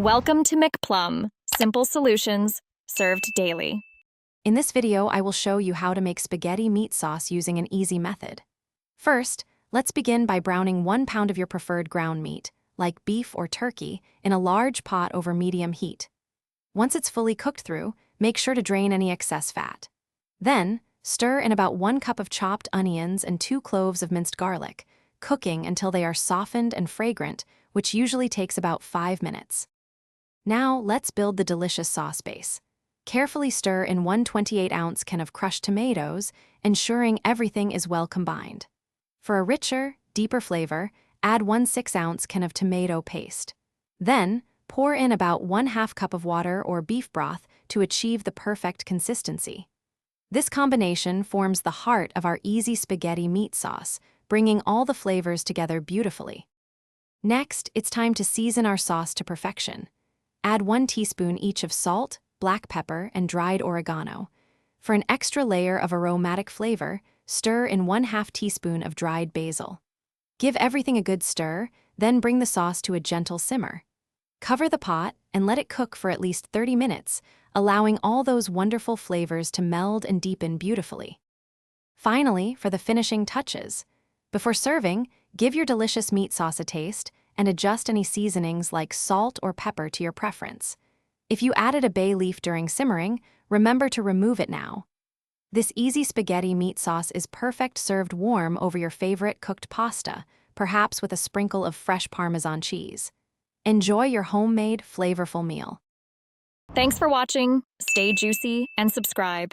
Welcome to McPlum, simple solutions served daily. In this video, I will show you how to make spaghetti meat sauce using an easy method. First, let's begin by browning 1 pound of your preferred ground meat, like beef or turkey, in a large pot over medium heat. Once it's fully cooked through, make sure to drain any excess fat. Then, stir in about 1 cup of chopped onions and 2 cloves of minced garlic, cooking until they are softened and fragrant, which usually takes about 5 minutes. Now, let's build the delicious sauce base. Carefully stir in 1 28-ounce can of crushed tomatoes, ensuring everything is well combined. For a richer, deeper flavor, add 1 6-ounce can of tomato paste. Then, pour in about 1/2 cup of water or beef broth to achieve the perfect consistency. This combination forms the heart of our easy spaghetti meat sauce, bringing all the flavors together beautifully. Next, it's time to season our sauce to perfection. Add 1 teaspoon each of salt, black pepper, and dried oregano. For an extra layer of aromatic flavor, stir in 1/2 teaspoon of dried basil. Give everything a good stir, then bring the sauce to a gentle simmer. Cover the pot and let it cook for at least 30 minutes, allowing all those wonderful flavors to meld and deepen beautifully. Finally, for the finishing touches. Before serving, give your delicious meat sauce a taste and adjust any seasonings like salt or pepper to your preference. If you added a bay leaf during simmering, remember to remove it now. This easy spaghetti meat sauce is perfect served warm over your favorite cooked pasta, perhaps with a sprinkle of fresh Parmesan cheese. Enjoy your homemade, flavorful meal. Thanks for watching. Stay juicy and subscribe.